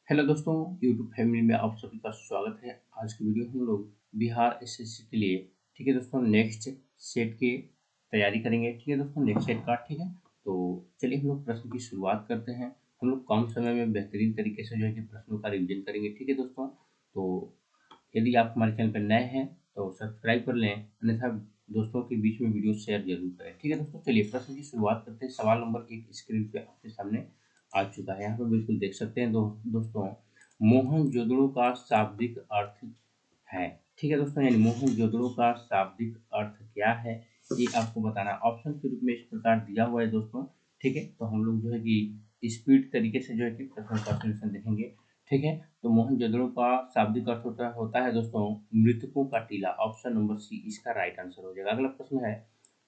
Hello दोस्तों, YouTube family में आप सभी का स्वागत है। आज की वीडियो हम लोग बिहार एसएससी के लिए, ठीक है दोस्तों, नेक्स्ट सेट की तैयारी करेंगे। ठीक है दोस्तों, नेक्स्ट सेट का, ठीक है। तो चलिए हम लोग प्रश्न की शुरुआत करते हैं। हम लोग कम समय में बेहतरीन तरीके से जो है कि प्रश्नों का रिवीजन करेंगे। ठीक है दोस्तों, तो यदि आप हमारे चैनल पर नए हैं तो सब्सक्राइब कर लें, अन्यथा दोस्तों के बीच में वीडियो शेयर जरूर करें। ठीक है दोस्तों, चलिए प्रश्न की शुरुआत करते हैं। सवाल नंबर 1 स्क्रीन पे आपके सामने आ चुका है। यहाँ पर बिल्कुल देख सकते हैं दोस्तों, मोहनजोदड़ो का शाब्दिक अर्थ है। ठीक है दोस्तों, यानी मोहनजोदड़ो का शाब्दिक अर्थ क्या है, ये आपको बताना है। ऑप्शन के रूप में इस प्रकार दिया हुआ है दोस्तों। ठीक है, तो हम लोग जो है कि स्पीड तरीके से जो है कि प्रश्न का सॉल्यूशन देखेंगे। ठीक है, तो मोहनजोदड़ो का शाब्दिक अर्थ होता है दोस्तों मृतकों का टीला। ऑप्शन नंबर सी इसका राइट आंसर हो जाएगा। अगला प्रश्न है,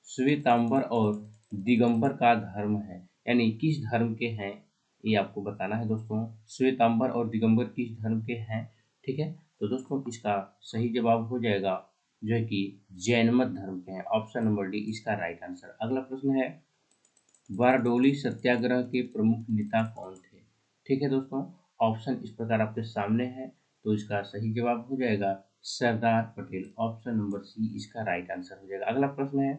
श्वेतांबर और दिगंबर का धर्म है, यानी किस धर्म के हैं, ये आपको बताना है दोस्तों। श्वेतांबर और दिगंबर किस धर्म के हैं, ठीक है। तो दोस्तों इसका सही जवाब हो जाएगा जो है कि जैन मत धर्म के हैं। ऑप्शन नंबर डी इसका राइट आंसर। अगला प्रश्न है, बारडोली सत्याग्रह के प्रमुख नेता कौन थे। ठीक है दोस्तों, ऑप्शन इस प्रकार आपके सामने है, तो इसका सही जवाब हो जाएगा Sardar Patel. Option number C इसका राइट आंसर हो जाएगा। अगला प्रश्न है,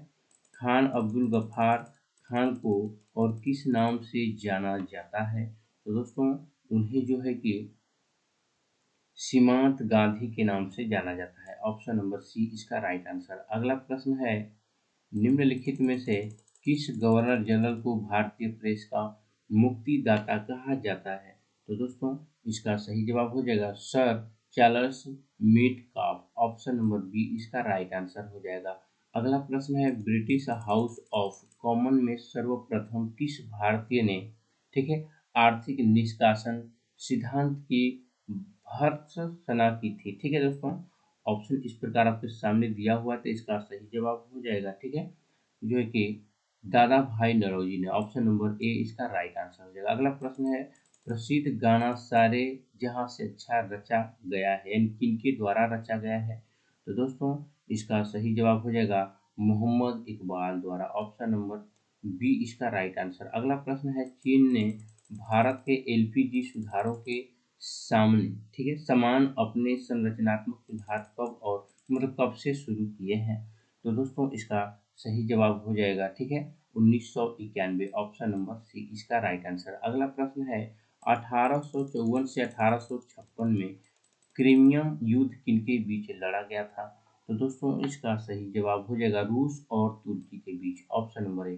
खान अब्दुल गफ्फार खान को और किस नाम से जाना जाता है। तो दोस्तों उन्हें जो है कि सीमांत गांधी के नाम से जाना जाता है। ऑप्शन नंबर सी इसका राइट आंसर। अगला प्रश्न है, निम्नलिखित में से किस गवर्नर जनरल को भारतीय प्रेस का मुक्तिदाता कहा जाता है। तो दोस्तों इसका सही जवाब हो जाएगा sir Charles Metcalfe. Option number B इसका राइट आंसर हो जाएगा। अगला प्रश्न है, ब्रिटिश हाउस ऑफ कॉमन में सर्वप्रथम किस भारतीय ने, ठीक है, आर्थिक निष्कासन सिद्धांत की भर्त्सना की थी। ठीक है दोस्तों, ऑप्शन इस प्रकार आपके सामने दिया हुआ, तो इसका सही जवाब हो जाएगा, ठीक है, जो है कि दादा भाई नौरोजी ने। ऑप्शन नंबर ए इसका राइट आंसर हो जाएगा। अगला प्रश्न है, प्रसिद्ध गाना सारे जहां से अच्छा रचा गया है, यानी किनके द्वारा रचा गया है। तो दोस्तों इसका सही जवाब हो जाएगा मोहम्मद इकबाल द्वारा। ऑप्शन नंबर बी इसका राइट आंसर। अगला प्रश्न है, चीन ने भारत के एलपीजी सुधारों के सामने, ठीक है, समान अपने संरचनात्मक सुधार कब और मतलब कब से शुरू किए हैं। तो दोस्तों इसका सही जवाब हो जाएगा, ठीक है, 1991। ऑप्शन नंबर सी इसका राइट आंसर। अगला प्रश्न है, 1854 से 1856 में क्रीमियम युद्ध किनके बीच लड़ा गया था। तो दोस्तों इसका सही जवाब हो जाएगा रूस और तुर्की के बीच। Option number A.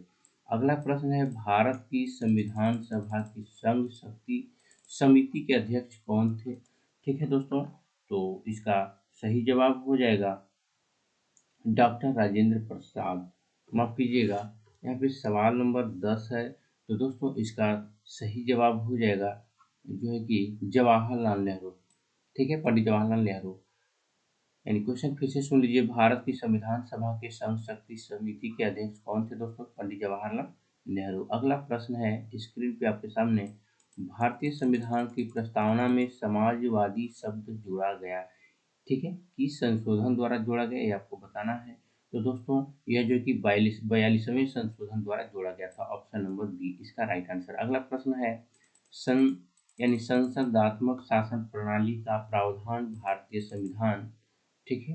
अगला प्रश्न है, भारत की संविधान सभा की संघ शक्ति समिति के अध्यक्ष कौन थे। ठीक है दोस्तों, तो इसका सही जवाब हो जाएगा डॉक्टर राजेंद्र प्रसाद। माफ कीजिएगा, यहाँ पे सवाल नंबर 10 है, तो दोस्तों इसका सही जवाब हो जाएगा जो है कि जवाहरलाल नेहरू। ठीक है, पंडित जवाहरलाल नेहरू। यानी क्वेश्चन फिर से सुन लीजिए, भारत की संविधान सभा के संघ शक्ति समिति के अध्यक्ष कौन थे दोस्तों, पंडित जवाहरलाल नेहरू। अगला प्रश्न है स्क्रीन पे आपके सामने, भारतीय संविधान की प्रस्तावना में समाजवादी शब्द जोड़ा गया, ठीक है, किस संशोधन द्वारा जोड़ा गया ये आपको बताना है। तो दोस्तों यह जो कि 42वें संशोधन द्वारा जोड़ा गया था। ऑप्शन नंबर बी इसका राइट आंसर। अगला प्रश्न है, सं यानी संसदात्मक शासन प्रणाली का प्रावधान भारतीय संविधान, ठीक है,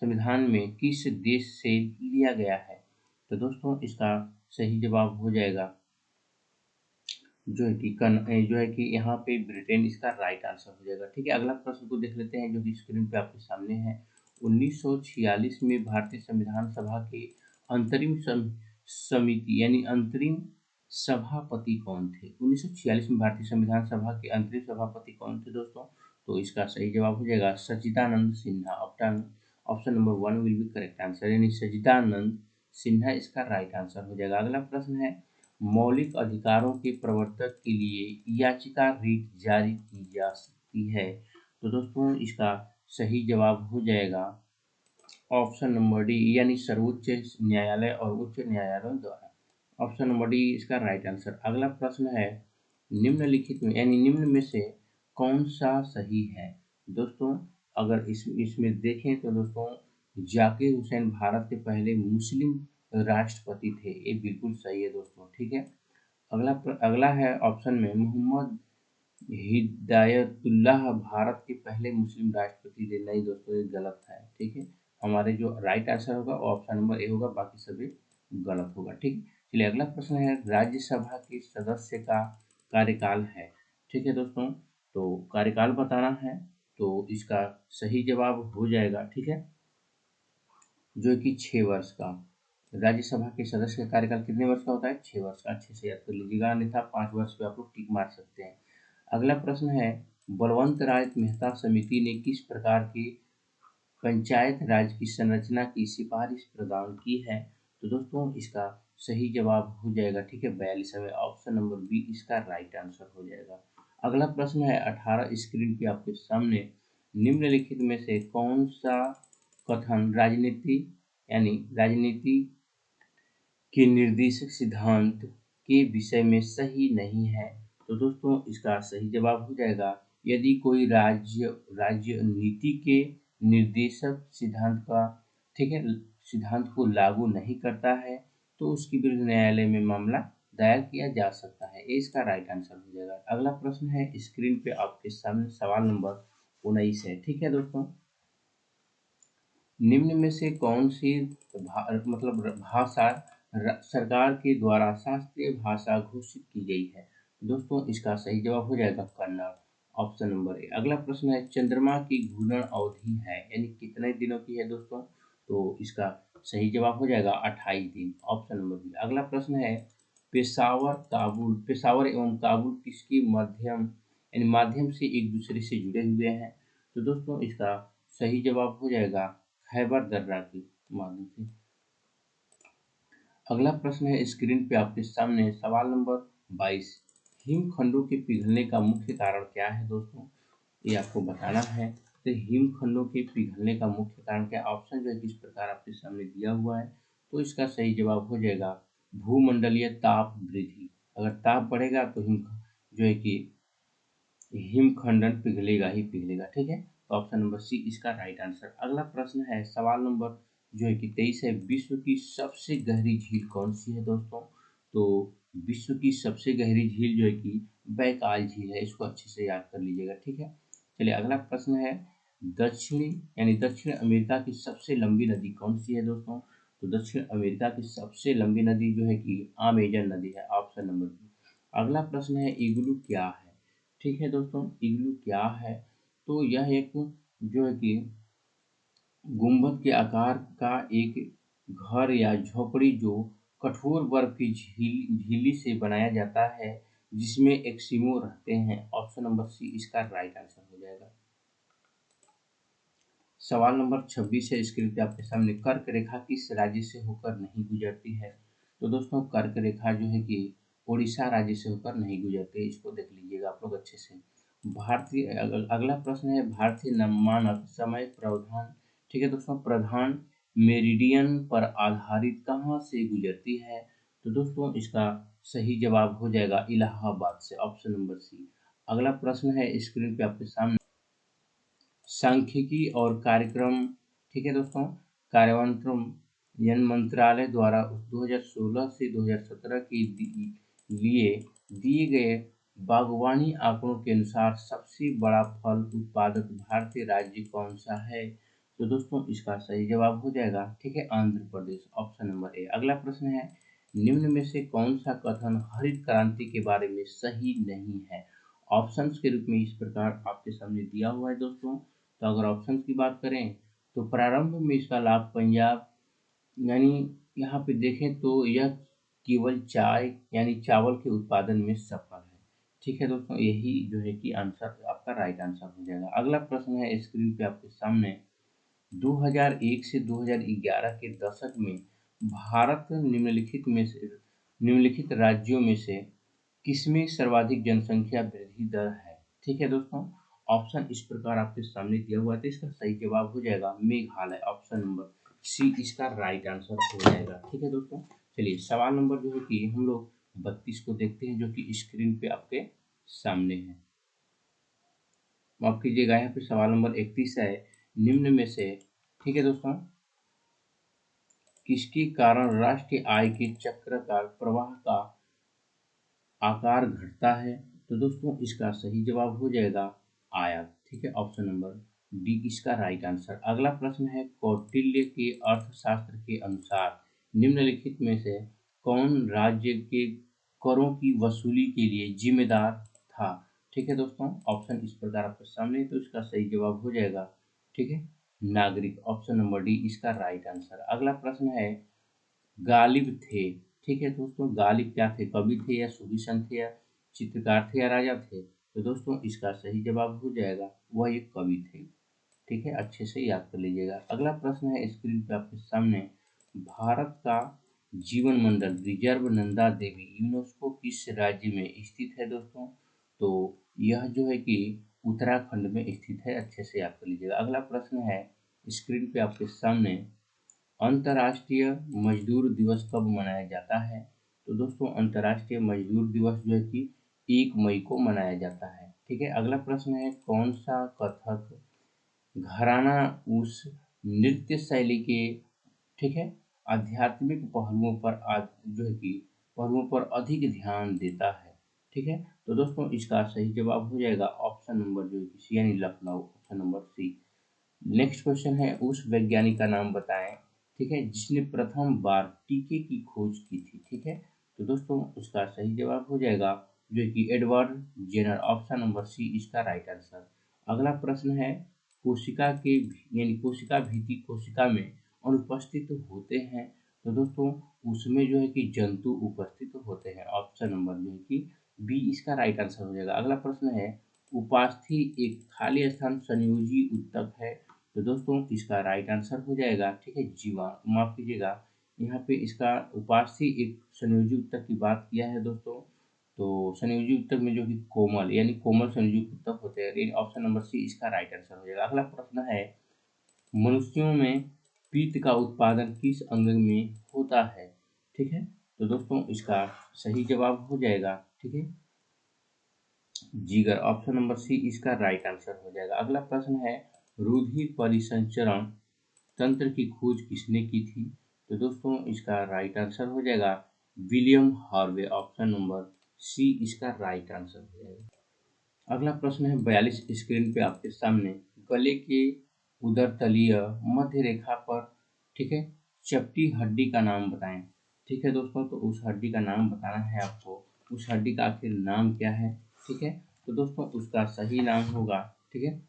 संविधान में किस देश से लिया गया है। तो दोस्तों इसका सही जवाब हो जाएगा जो है कि यहाँ पे ब्रिटेन, इसका राइट आंसर हो जाएगा। ठीक है, अगला प्रश्न को देख लेते हैं जो कि स्क्रीन पे आपके सामने है। 1946 में भारतीय संविधान सभा के अंतरिम समिति यानी अंतरिम सभापति कौन थे। 1946 में भारतीय संविधान सभा के अंतरिम सभापति कौन थे दोस्तों। तो इसका सही जवाब हो जाएगा Sachchidanand Sinha. Option number 1 will be correct answer, यानी सच्चिदानंद सिन्हा इसका राइट आंसर हो जाएगा। अगला प्रश्न है, मौलिक अधिकारों के प्रवर्तक के लिए याचिका रिट जारी की जा सकती है। तो दोस्तों इसका सही जवाब हो जाएगा ऑप्शन नंबर डी, यानी सर्वोच्च न्यायालय और उच्च न्यायालयों द्वारा। ऑप्शन नंबर डी इसका राइट आंसर। अगला प्रश्न है, निम्नलिखित में यानी निम्न में से कौन सा सही है। दोस्तों अगर इसमें देखें तो दोस्तों जाकिर हुसैन भारत के पहले मुस्लिम राष्ट्रपति थे, ये बिल्कुल सही है दोस्तों। ठीक है, अगला है ऑप्शन में मोहम्मद हिदायतुल्लाह भारत के पहले मुस्लिम राष्ट्रपति थे। नहीं दोस्तों, ये गलत है। ठीक है, हमारे जो राइट आंसर होगा वो ऑप्शन नंबर ए होगा, बाकी सभी गलत होगा। ठीक, चलिए अगला प्रश्न है, राज्यसभा के सदस्य का कार्यकाल है। ठीक है दोस्तों, तो कार्यकाल बताना है, तो इसका सही जवाब हो जाएगा, ठीक है, जो कि 6 वर्ष का। राज्यसभा के सदस्य का कार्यकाल कितने वर्ष का होता है? 6 वर्ष का। अच्छे से याद कर लीजिएगा, अन्यथा 5 वर्ष पे आप लोग टिक मार सकते हैं। अगला प्रश्न है, बलवंत राय मेहता समिति ने किस प्रकार की पंचायत राज की संरचना की सिफारिश प्रदान की है? तो दोस्तों इसका सही जवाब हो जाएगा, ठीक है, 42वें, ऑप्शन नंबर बी इसका राइट आंसर हो जाएगा। अगला प्रश्न है 18 स्क्रीन पे आपके सामने, निम्नलिखित में से कौन सा कथन राजनीति यानी राजनीति के निर्देशक सिद्धांत के विषय में सही नहीं है? तो दोस्तों इसका सही जवाब हो जाएगा, यदि कोई राज्य नीति के निर्देशक सिद्धांत का, ठीक है, सिद्धांत को लागू नहीं करता है तो उसके विरुद्ध न्यायालय में मामला दायर किया जा सकता है। ये इसका राइट आंसर हो जाएगा। अगला प्रश्न है स्क्रीन पे आपके सामने, सवाल नंबर 19 है। ठीक है दोस्तों, निम्न में से कौन सी भाषा सरकार के द्वारा शास्त्रीय भाषा घोषित की गई है? दोस्तों इसका सही जवाब हो जाएगा कन्नड़, ऑप्शन नंबर ए। अगला प्रश्न है, चंद्रमा की घूर्णन अवधि है यानी कितने दिनों की है दोस्तों? तो इसका सही जवाब हो जाएगा 28 दिन, ऑप्शन नंबर बी। अगला प्रश्न है, पेशावर एवं काबुल किसके माध्यम से एक दूसरे से जुड़े हुए हैं? तो दोस्तों इसका सही जवाब हो जाएगा खैबर दर्रा के माध्यम से। अगला प्रश्न है स्क्रीन पे आपके सामने, सवाल नंबर 22, हिमखंडों के पिघलने का मुख्य कारण क्या है दोस्तों? ये आपको बताना है। तो हिमखंडों के पिघलने का मुख्य कारण क्या? ऑप्शन जो है किस प्रकार आपके सामने दिया हुआ है, तो इसका सही जवाब हो जाएगा भूमंडलीय ताप वृद्धि। अगर ताप बढ़ेगा तो हिम जो है कि हिमखंडन पिघलेगा ही पिघलेगा। ठीक है, तो ऑप्शन नंबर सी इसका राइट आंसर। अगला प्रश्न है, सवाल नंबर जो है कि 23 है, विश्व की सबसे गहरी झील कौन सी है दोस्तों? तो विश्व की सबसे गहरी झील जो है कि बैकाल झील है, इसको अच्छे से याद कर लीजिएगा। ठीक है, चलिए अगला प्रश्न है, दक्षिण अमेरिका की सबसे लंबी नदी कौन सी है दोस्तों? तो दक्षिण अमेरिका की सबसे लंबी नदी जो है कि अमेजन नदी है, ऑप्शन नंबर बी। अगला प्रश्न है, इग्लू क्या है? ठीक है दोस्तों, इग्लू क्या है? तो यह एक जो है कि गुंबद के आकार का एक घर या झोपड़ी जो कठोर बर्फ की झिल्ली से बनाया जाता है, जिसमें एस्किमो रहते हैं। ऑप्शन नंबर सी इसका राइट आंसर हो जाएगा। सवाल नंबर 26 है स्क्रीन पे आपके सामने, कर्क रेखा किस राज्य से होकर नहीं गुजरती है? तो दोस्तों कर्क रेखा जो है कि उड़ीसा राज्य से होकर नहीं गुजरती, इसको देख लीजिएगा आप लोग अच्छे से। अगला प्रश्न है, भारतीय मानक समय प्रावधान, ठीक है दोस्तों, प्रधान मेरिडियन पर आधारित कहाँ से गुजरती है? तो दोस्तों इसका सही जवाब हो जाएगा इलाहाबाद से, ऑप्शन नंबर सी। अगला प्रश्न है स्क्रीन पे आपके सामने, सांख्यिकी और कार्यक्रम, ठीक है दोस्तों, कार्यान्वयन मंत्रालय द्वारा 2016 से 2017 के लिए दिए गए बागवानी आंकड़ों के अनुसार सबसे बड़ा फल उत्पादक भारतीय राज्य कौन सा है? तो दोस्तों इसका सही जवाब हो जाएगा, ठीक है, Andhra Pradesh, option number A. अगला प्रश्न है, निम्न में से कौन सा कथन हरित क्रांति के बारे में सही नहीं है? ऑप्शंस के रूप में इस प्रकार आपके सामने दिया हुआ है दोस्तों। तो अगर ऑप्शन की बात करें तो प्रारंभ में इसका लाभ पंजाब, यानी यहाँ पे देखें तो यह केवल चाय यानी चावल के उत्पादन में सफल है। ठीक है दोस्तों, यही जो है कि आंसर आपका राइट आंसर हो जाएगा। अगला प्रश्न है स्क्रीन पे आपके सामने, 2001 से 2011 के दशक में भारत निम्नलिखित राज्यों में से किसमें सर्वाधिक जनसंख्या वृद्धि दर है? ठीक है दोस्तों, ऑप्शन इस प्रकार आपके सामने दिया हुआ है, तो इसका सही जवाब हो जाएगा मेघालय, ऑप्शन नंबर सी इसका राइट आंसर हो जाएगा। ठीक है दोस्तों, चलिए सवाल नंबर जो है कि हम लोग 32 को देखते हैं, जो कि स्क्रीन पे आपके सामने है। माफ कीजिएगा, यहाँ पे सवाल नंबर 31 है, निम्न में से, ठीक है दोस्तों, किसके कारण राष्ट्रीय आय के चक्र का प्रवाह का आकार घटता है? तो दोस्तों इसका सही जवाब हो जाएगा आयत। ठीक है, ऑप्शन नंबर डी इसका राइट आंसर। अगला प्रश्न है, कौटिल्य के अर्थशास्त्र के अनुसार निम्नलिखित में से कौन राज्य के करों की वसूली के लिए जिम्मेदार था? ठीक है दोस्तों, ऑप्शन इस प्रकार आपके सामने है, तो इसका सही जवाब हो जाएगा, ठीक है, नागरिक। ऑप्शन नंबर डी इसका राइट आंसर। अगला प्रश्न है, गालिब थे, ठीक है दोस्तों, गालिब क्या थे? कवि थे या सुफीसन थे या चित्रकार थे या राजा थे? तो दोस्तों इसका सही जवाब हो जाएगा, वह एक कवि थे। ठीक है, अच्छे से याद कर लीजिएगा। अगला प्रश्न है स्क्रीन पे आपके सामने, भारत का जीवन मंडल रिजर्व नंदा देवी यूनेस्को किस राज्य में स्थित है दोस्तों? तो यह जो है कि उत्तराखंड में स्थित है, अच्छे से याद कर लीजिएगा। अगला प्रश्न है स्क्रीन पे आपके सामने, अंतर्राष्ट्रीय मजदूर दिवस कब मनाया जाता है? तो दोस्तों अंतर्राष्ट्रीय मजदूर दिवस जो है कि 1 मई को मनाया जाता है। ठीक है, अगला प्रश्न है, कौन सा कथक घराना उस नृत्य शैली के, ठीक है, आध्यात्मिक पहलुओं पर जो है कि पहलुओं पर अधिक ध्यान देता है? ठीक है, तो दोस्तों इसका सही जवाब हो जाएगा ऑप्शन नंबर जो है कि सी, यानी Lucknow, option number C. Next question है, उस वैज्ञानिक का नाम बताएं, ठीक है, जिसने प्रथम बार टीके की खोज की थी? ठीक है, तो दोस्तों उसका सही जवाब हो जाएगा जो है कि Edward Jenner, option number C इसका राइट आंसर। अगला प्रश्न है, कोशिका के यानी कोशिका भित्ति कोशिका में अनुपस्थित होते हैं? तो दोस्तों उसमें जो है कि जंतु उपस्थित होते हैं, ऑप्शन नंबर जो है कि बी इसका राइट आंसर हो जाएगा। अगला प्रश्न है, उपास्थि एक खाली स्थान संयोजी उत्तक है? तो दोस्तों इसका राइट आंसर हो जाएगा, ठीक है, जीवा, माफ कीजिएगा, यहाँ पे इसका उपास्थि एक संयोजी उत्तक की बात किया है दोस्तों। तो संयोजी उत्तक में जो कि कोमल यानी कोमल संयोजी उत्तक होते हैं, ऑप्शन नंबर सी इसका राइट आंसर हो जाएगा। अगला प्रश्न है, मनुष्यों में पित्त का उत्पादन किस अंग में होता है? ठीक है, तो दोस्तों इसका सही जवाब हो जाएगा, ठीक है, जिगर, ऑप्शन नंबर सी इसका राइट आंसर हो जाएगा। अगला प्रश्न है, रुधिर परिसंचरण तंत्र की खोज किसने की थी? तो दोस्तों इसका राइट आंसर हो जाएगा William Harvey, option number C इसका राइट आंसर हो जाएगा। अगला प्रश्न है 42 स्क्रीन पे आपके सामने, गले के उदरतलीय मध्य रेखा पर, ठीक है, चपटी हड्डी का नाम बताएं। ठीक है दोस्तों, तो उस हड्डी का नाम बताना है आपको, उस हड्डी का आखिर नाम क्या है? ठीक है, तो दोस्तों उसका सही नाम होगा, ठीक है,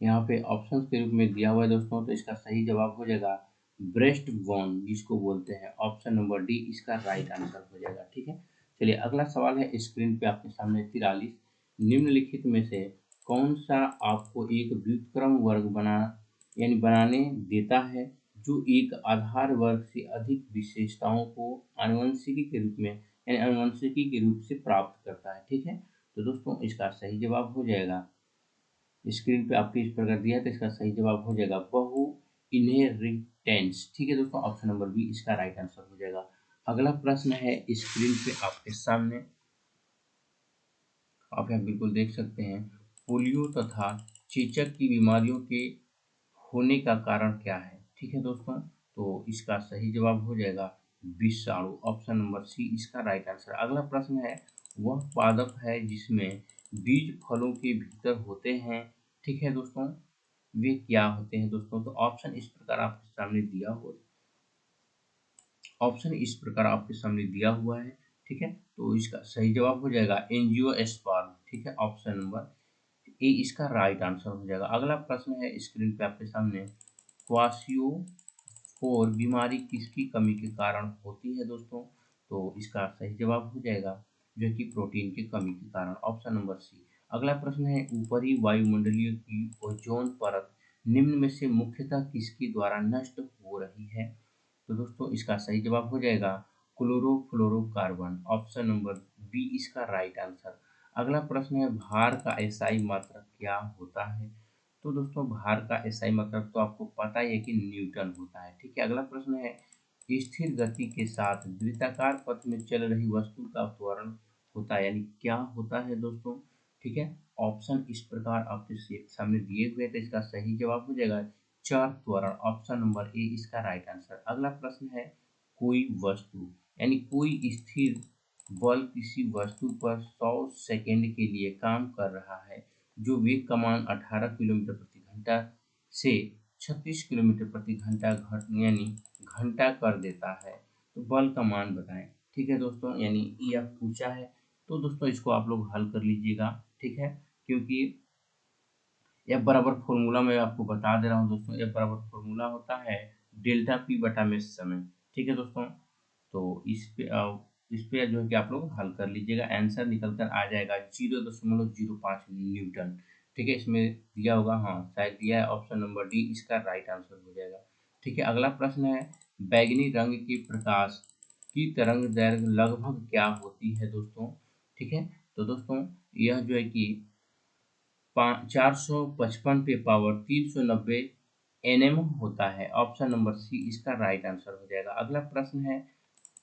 यहाँ पे ऑप्शंस के रूप में दिया हुआ है दोस्तों, तो इसका सही जवाब हो जाएगा ब्रेस्ट बोन, जिसको बोलते हैं, ऑप्शन नंबर डी इसका राइट आंसर हो जाएगा। ठीक है, चलिए अगला सवाल है स्क्रीन पे आपके सामने 43, निम्नलिखित में से कौन सा आपको एक व्युत्क्रम वर्ग यानी बनाने देता है जो एक आधार वर्ग से अधिक विशेषताओं को आनुवंशिकी के रूप में यानी आनुवंशिकी के रूप से प्राप्त करता है? ठीक है, तो दोस्तों इसका सही जवाब हो जाएगा, स्क्रीन पे आपके इस प्रकार दिया है, तो इसका सही जवाब हो जाएगा बहु इनहेरिटेंस। ठीक है दोस्तों, ऑप्शन नंबर बी इसका राइट आंसर हो जाएगा। अगला प्रश्न है स्क्रीन पे आपके सामने, आप यहाँ बिल्कुल देख सकते हैं, पोलियो तथा चेचक की बीमारियों के होने का कारण क्या है? ठीक है दोस्तों, तो इसका सही जवाब हो जाएगा विषाणु, ऑप्शन नंबर सी इसका राइट आंसर। अगला प्रश्न है, वह पादप है जिसमें बीज फलों के भीतर होते हैं? ठीक है दोस्तों, वे क्या होते हैं दोस्तों? तो ऑप्शन इस प्रकार आपके सामने दिया हुआ, ऑप्शन इस प्रकार आपके सामने दिया हुआ है, ठीक है, तो इसका सही जवाब हो जाएगा एंजियोस्पर्म। ठीक है, ऑप्शन नंबर ए इसका राइट आंसर हो जाएगा। अगला प्रश्न है स्क्रीन पे आपके सामने, क्वासियोफोर बीमारी किसकी कमी के कारण होती है दोस्तों? तो इसका सही जवाब हो जाएगा जो कि प्रोटीन की कमी के कारण, ऑप्शन नंबर सी। अगला प्रश्न है, ऊपरी वायुमंडलीय की ओजोन परत निम्न में से मुख्यतः किसके द्वारा नष्ट हो रही है? तो दोस्तों इसका सही जवाब हो जाएगा क्लोरोफ्लोरोकार्बन, ऑप्शन नंबर बी इसका राइट आंसर। अगला प्रश्न है, भार का एसआई मात्रक क्या होता है? तो दोस्तों भार का एसआई मात्रक तो आपको पता ही है कि न्यूटन होता है। ठीक है, अगला प्रश्न है, स्थिर गति के साथ वृत्ताकार पथ में चल रही वस्तु का त्वरण होता है, यानी क्या होता है दोस्तों? ठीक है, ऑप्शन इस प्रकार आपके सामने दिए हुए थे, इसका सही जवाब हो जाएगा चार त्वरण, ऑप्शन नंबर ए इसका राइट आंसर। अगला प्रश्न है, कोई वस्तु यानी कोई स्थिर बल किसी वस्तु पर 100 सेकंड के लिए काम कर रहा है जो वेग कमान 18 किलोमीटर प्रति घंटा से 36 किलोमीटर प्रति घंटा यानी घंटा कर देता है, तो बल का मान बताएं। ठीक है दोस्तों, यानी यह पूछा है, तो दोस्तों इसको आप लोग हल कर लीजिएगा। ठीक है, क्योंकि एफ बराबर फॉर्मूला मैं आपको बता दे रहा हूँ दोस्तों, एफ बराबर फॉर्मूला होता है डेल्टा पी बटा में समय। ठीक है दोस्तों, तो इस पे जो है कि आप लोग हल कर लीजिएगा, आंसर निकल कर आ जाएगा 0.05 न्यूटन। ठीक है, इसमें दिया होगा, हाँ शायद दिया है, ऑप्शन नंबर डी इसका राइट आंसर हो जाएगा। ठीक है, अगला प्रश्न है, बैगनी रंग के प्रकाश की तरंग दैर्घ्य लगभग क्या होती है दोस्तों। ठीक है, तो दोस्तों यह जो है कि 455 पे पावर 390 एनएम होता है। ऑप्शन नंबर सी इसका राइट आंसर हो जाएगा। अगला प्रश्न है,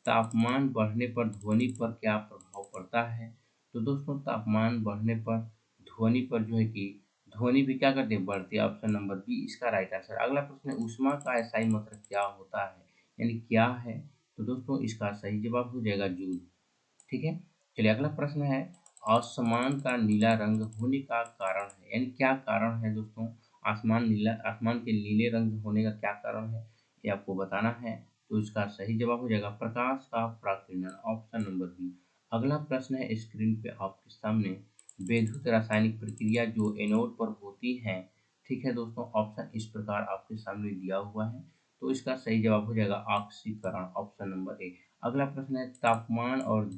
तापमान बढ़ने पर ध्वनि पर क्या प्रभाव पड़ता है। तो दोस्तों तापमान बढ़ने पर ध्वनि पर जो है कि ध्वनि भी क्या करती है, बढ़ती है। ऑप्शन नंबर बी इसका राइट आंसर। अगला प्रश्न है, ऊष्मा का एसआई मतलब क्या होता है, यानी क्या है। तो दोस्तों इसका सही जवाब हो जाएगा जूल। ठीक है, चलिए अगला प्रश्न है, आसमान का नीला रंग होने का कारण है, यानी क्या कारण है दोस्तों, आसमान के नीले रंग होने का क्या कारण है, ये आपको बताना है। तो इसका सही जवाब हो जाएगा प्रकाश का प्राकिरण। Option number B. अगला प्रश्न है, स्क्रीन पे आपके सामने विद्युत रासायनिक प्रक्रिया जो एनोड पर होती है। ठीक है दोस्तों, ऑप्शन इस प्रकार आपके सामने दिया हुआ है, तो इसका सही जवाब हो जाएगा ऑक्सीकरण। Option number A. अगला प्रश्न है, तापमान और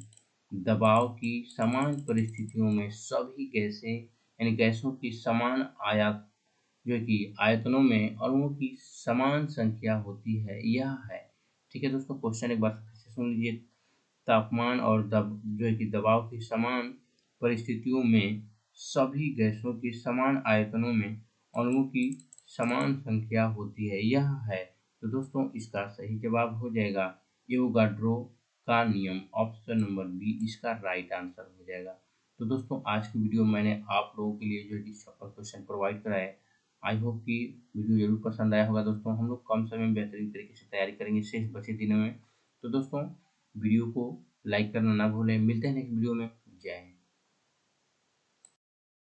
दबाव की समान परिस्थितियों में सभी गैसें यानी गैसों की समान आयत जो है कि आयतनों में अणुओं की समान संख्या होती है, यह है। ठीक है दोस्तों, क्वेश्चन एक बार फिर से सुन लीजिए, तापमान और जो है कि दबाव की समान परिस्थितियों में सभी गैसों की समान आयतनों में अणुओं की समान संख्या होती है, यह है। तो दोस्तों इसका सही जवाब हो जाएगा एवोगाड्रो का नियम। ऑप्शन नंबर बी इसका राइट आंसर हो जाएगा। तो दोस्तों आज की वीडियो मैंने आप लोगों के लिए जो है कि सफल क्वेश्चन प्रोवाइड कराए। आई होप कि वीडियो जरूर पसंद आया होगा दोस्तों। हम लोग कम समय में बेहतरीन तरीके से तैयारी करेंगे शेष बचे दिनों में। तो दोस्तों वीडियो को लाइक करना ना भूलें। मिलते हैं नेक्स्ट वीडियो में। जय हिंद।